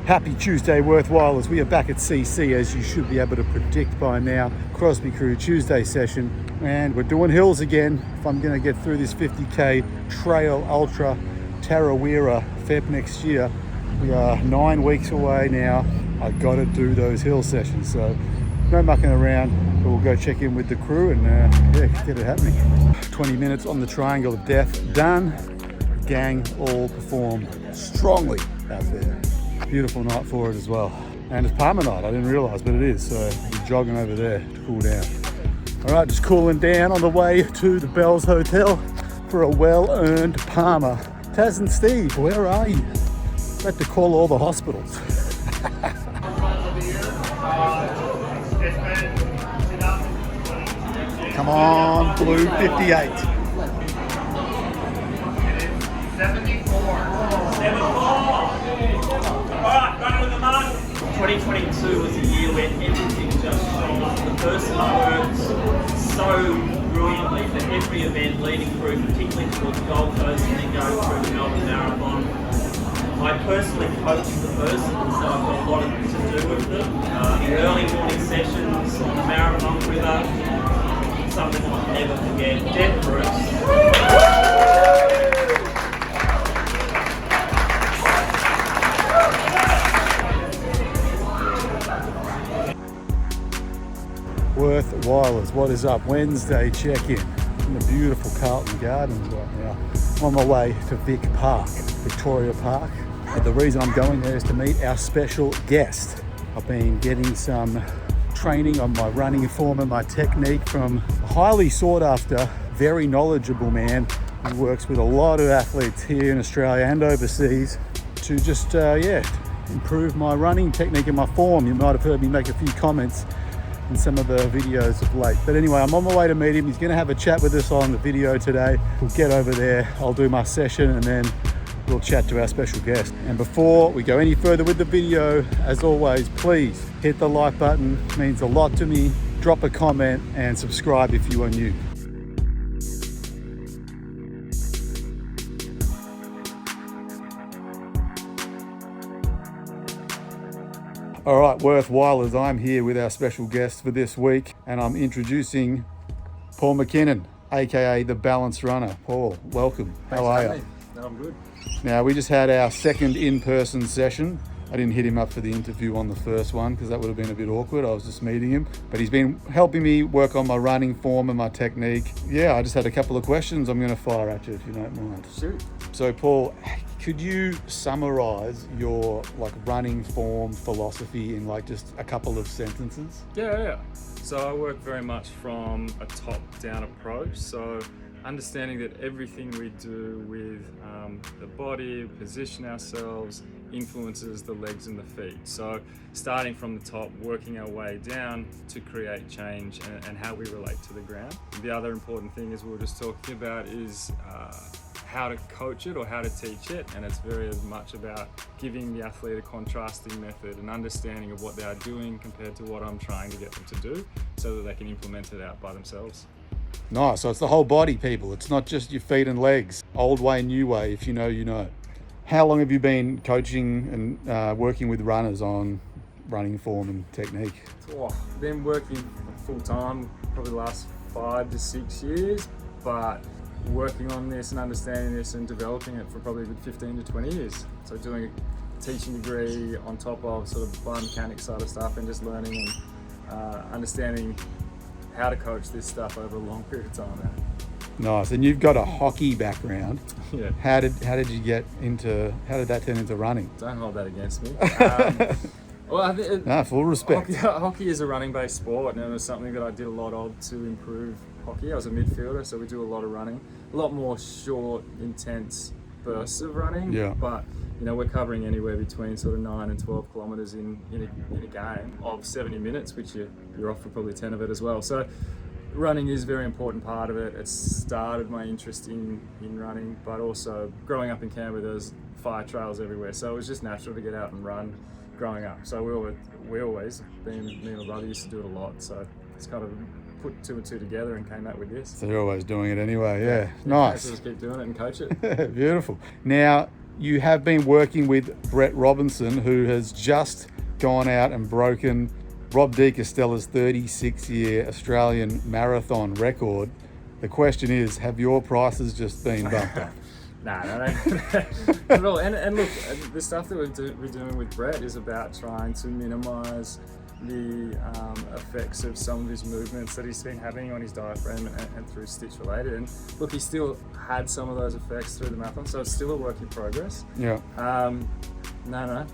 Happy Tuesday, worthwhile, as we are back at CC, as you should be able to predict by now. Crosbie Crew Tuesday session, and we're doing hills again. If I'm going to get through this 50k trail ultra Tarawera Feb next year, we are 9 weeks away now. I got to do those hill sessions, so no mucking around. We'll go check in with the crew and get it happening. 20 minutes on the Triangle of Death done. Gang all performed strongly out there. Beautiful night for it as well. And it's Parma night, I didn't realise, but it is. So we're jogging over there to cool down. All right, just cooling down on the way to the Bells Hotel for a well-earned Parma. Taz and Steve, where are you? I had to call all the hospitals. Come on, Blue 58. 2022 was a year where everything just shone. The person works so brilliantly for every event leading through, particularly towards the Gold Coast and then going through the Melbourne Marathon. I personally coach the person, so I've got a lot to do with them. The early morning sessions on the Marathon River, something I'll never forget. Dead Bruce. Worthwhilers, what is up? Wednesday check-in in the beautiful Carlton Gardens right now. I'm on my way to Vic Park, Victoria Park. And the reason I'm going there is to meet our special guest. I've been getting some training on my running form and my technique from a highly sought after, very knowledgeable man who works with a lot of athletes here in Australia and overseas to just, improve my running technique and my form. You might have heard me make a few comments in some of the videos of late. But anyway, I'm on my way to meet him. He's going to have a chat with us on the video today. We'll get over there, I'll do my session, and then we'll chat to our special guest. And before we go any further with the video, as always, please hit the like button. It means a lot to me. Drop a comment and subscribe if you are new. All right, worthwhilers, I'm here with our special guest for this week, and I'm introducing Paul MacKinnon, aka the Balanced Runner. Paul, welcome. How are you? No, I'm good. Now, we just had our second in-person session. I didn't hit him up for the interview on the first one because that would have been a bit awkward. I was just meeting him, but he's been helping me work on my running form and my technique. Yeah, I just had a couple of questions I'm going to fire at you if you don't mind. Shoot. So, Paul, could you summarize your running form philosophy in just a couple of sentences? Yeah. So I work very much from a top-down approach. So understanding that everything we do with the body, position ourselves, influences the legs and the feet. So starting from the top, working our way down to create change and how we relate to the ground. The other important thing is we were just talking about is how to coach it or how to teach it, and it's very much about giving the athlete a contrasting method and understanding of what they are doing compared to what I'm trying to get them to do so that they can implement it out by themselves. Nice, so it's the whole body, people. It's not just your feet and legs. Old way, new way, if you know, you know. How long have you been coaching and working with runners on running form and technique? Been working full-time probably the last 5 to 6 years, but working on this and understanding this and developing it for probably a good 15 to 20 years. So doing a teaching degree on top of sort of biomechanics side of stuff and just learning and understanding how to coach this stuff over a long period of time now. Nice, and you've got a hockey background. Yeah. How did that turn into running? Don't hold that against me. Well, I think Full respect. Hockey is a running-based sport, and it was something that I did a lot of to improve hockey. I was a midfielder, so we do a lot of running, a lot more short, intense bursts of running. Yeah. But we're covering anywhere between sort of 9 and 12 kilometres in a game of 70 minutes, which you're off for probably 10 of it as well. So running is a very important part of it. It started my interest in running, but also growing up in Canberra, there's fire trails everywhere, so it was just natural to get out and run growing up. So we always, me and my brother used to do it a lot, so it's kind of put 2 and 2 together and came out with this. So you're always doing it anyway, yeah. Nice. So just keep doing it and coach it. Beautiful. Now, you have been working with Brett Robinson, who has just gone out and broken Rob De Castella's 36-year Australian marathon record. The question is, have your prices just been bumped up? No, not at all. And look, the stuff that we're doing with Brett is about trying to minimise the effects of some of his movements that he's been having on his diaphragm and through stitch related. And look, he still had some of those effects through the marathon, so it's still a work in progress. Yeah. No.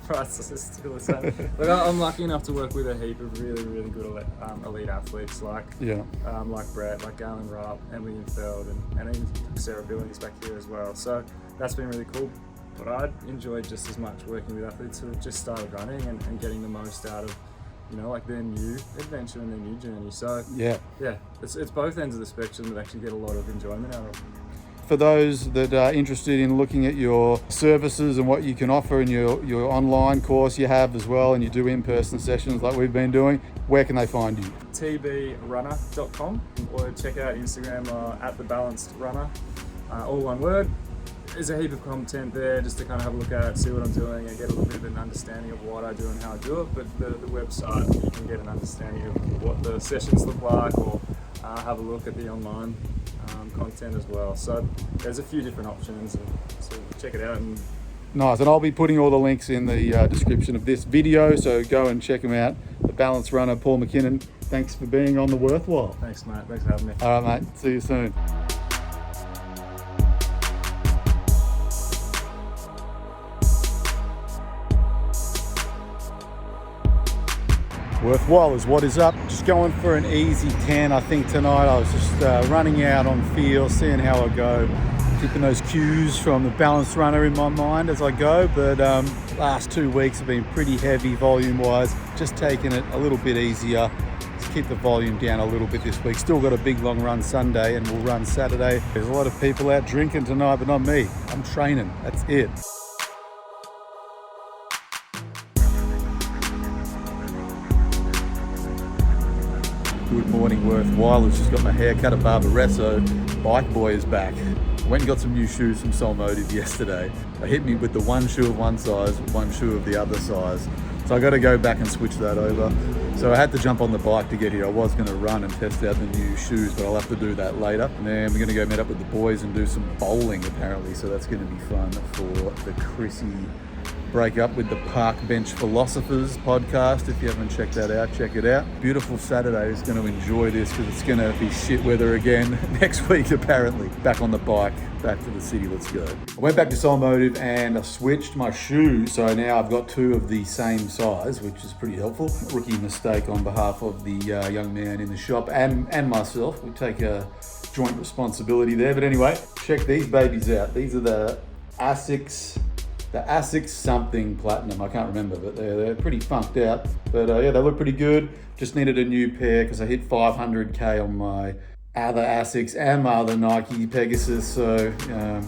Prices are still the same. Look, I'm lucky enough to work with a heap of really, really good elite athletes like Brett, like Galen Rupp, Emily Infeld, and even Sarah Billings back here as well. So that's been really cool. But I enjoyed just as much working with athletes who have just started running and getting the most out of, like their new adventure and their new journey. So yeah, it's both ends of the spectrum that actually get a lot of enjoyment out of. For those that are interested in looking at your services and what you can offer in your online course you have as well, and you do in-person sessions like we've been doing, where can they find you? tbrunner.com, or check out Instagram @thebalancedrunner, all one word. There's a heap of content there just to kind of have a look at, see what I'm doing, and get a little bit of an understanding of what I do and how I do it. But the website, you can get an understanding of what the sessions look like, or have a look at the online content as well. So there's a few different options, and so check it out. And nice, and I'll be putting all the links in the description of this video, so go and check them out. The Balance Runner, Paul MacKinnon, thanks for being on The Worthwhile. Thanks, mate. Thanks for having me. All right, mate. See you soon. Worthwhile is what is up. Just going for an easy 10, I think, tonight. I was just running out on feel, seeing how I go, keeping those cues from the Balanced Runner in my mind as I go. But last 2 weeks have been pretty heavy volume-wise. Just taking it a little bit easier. Let's keep the volume down a little bit this week. Still got a big long run Sunday, and we'll run Saturday. There's a lot of people out drinking tonight, but not me. I'm training. That's it. Good morning, Worthwhile. I've just got my hair cut at Barbaresso. Bike boy is back. I went and got some new shoes from Soul Motive yesterday. They hit me with the one shoe of one size, one shoe of the other size. So I got to go back and switch that over. So I had to jump on the bike to get here. I was going to run and test out the new shoes, but I'll have to do that later. And then we're going to go meet up with the boys and do some bowling apparently. So that's going to be fun for the Chrissy break up with the Park Bench Philosophers podcast. If you haven't checked that out, check it out. Beautiful Saturday. Is going to enjoy this because it's going to be shit weather again next week apparently. Back on the bike, back to the city. Let's go. I went back to Soul Motive and I switched my shoes. So now I've got two of the same size, which is pretty helpful. Rookie mistake on behalf of the young man in the shop and myself. We take a joint responsibility there. But anyway, check these babies out. These are the Asics something platinum, I can't remember, but they're pretty funked out. But yeah, they look pretty good. Just needed a new pair because I hit 500k on my other Asics and my other Nike Pegasus. So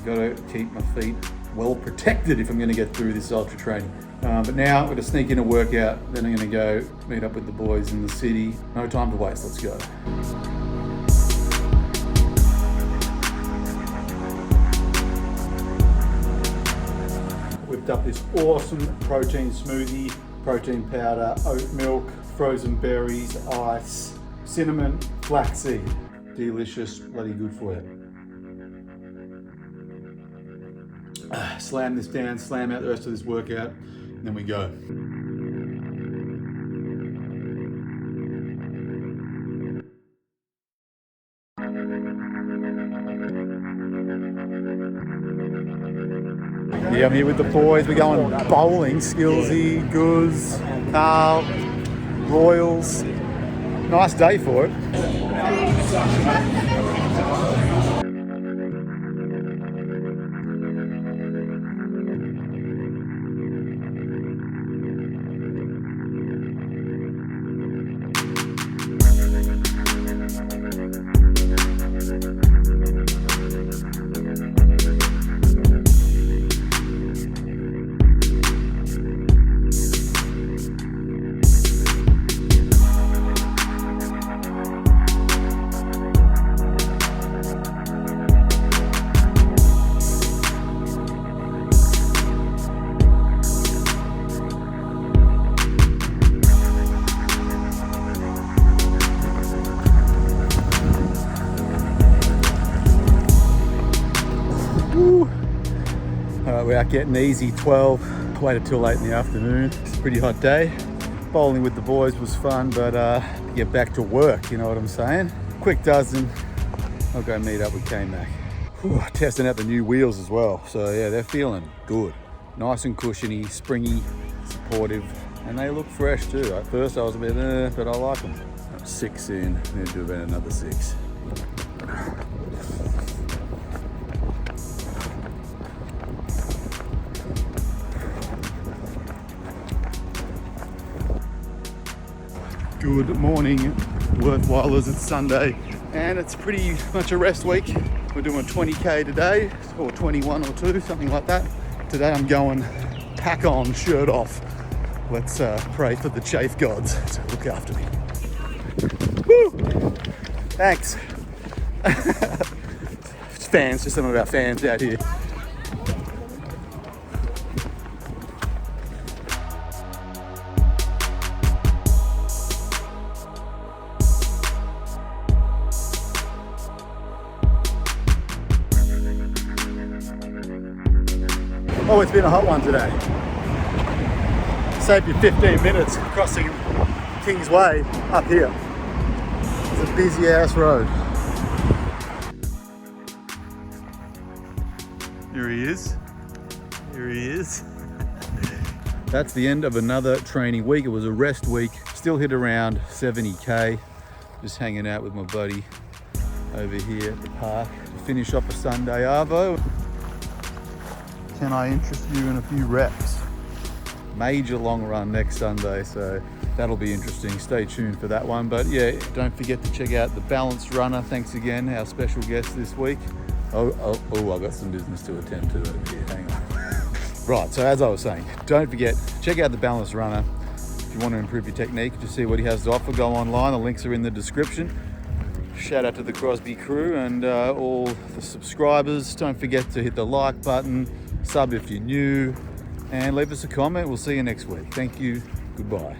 got to keep my feet well protected if I'm going to get through this ultra training. But now I'm going to sneak in a workout, then I'm going to go meet up with the boys in the city. No time to waste, let's go. Whipped up this awesome protein smoothie, protein powder, oat milk, frozen berries, ice, cinnamon, flaxseed. Delicious, bloody good for you. Slam this down, slam out the rest of this workout, and then we go. Yeah, I'm here with the boys. We're going bowling. Skillsy, Guz, Carl, Royals. Nice day for it. We're out getting easy 12. Waited till late in the afternoon. It's a pretty hot day. Bowling with the boys was fun, but to get back to work, you know what I'm saying? Quick dozen. I'll go meet up with K-Mac. Testing out the new wheels as well. So yeah, they're feeling good. Nice and cushiony, springy, supportive, and they look fresh too. At first I was a bit, but I like them. 6 in, need to do about another 6. Good morning, worthwhilers. It's Sunday and it's pretty much a rest week. We're doing 20k today, or 21 or 2, something like that. Today I'm going pack on, shirt off. Let's pray for the chafe gods to look after me. Woo! Thanks. It's fans, just something about fans out here. Oh, it's been a hot one today. Saved you 15 minutes crossing King's Way up here. It's a busy ass road. Here he is. Here he is. That's the end of another training week. It was a rest week. Still hit around 70k. Just hanging out with my buddy over here at the park to finish off a Sunday arvo. Can I interest you in a few reps? Major long run next Sunday, so that'll be interesting. Stay tuned for that one. But yeah, don't forget to check out the Balanced Runner. Thanks again, our special guest this week. Oh, I've got some business to attend to over here. Hang on. Right, so as I was saying, don't forget, check out the Balanced Runner. If you want to improve your technique, to see what he has to offer, go online. The links are in the description. Shout out to the Crosbie Crew and all the subscribers. Don't forget to hit the like button, sub if you're new, and leave us a comment. We'll see you next week. Thank you. Goodbye.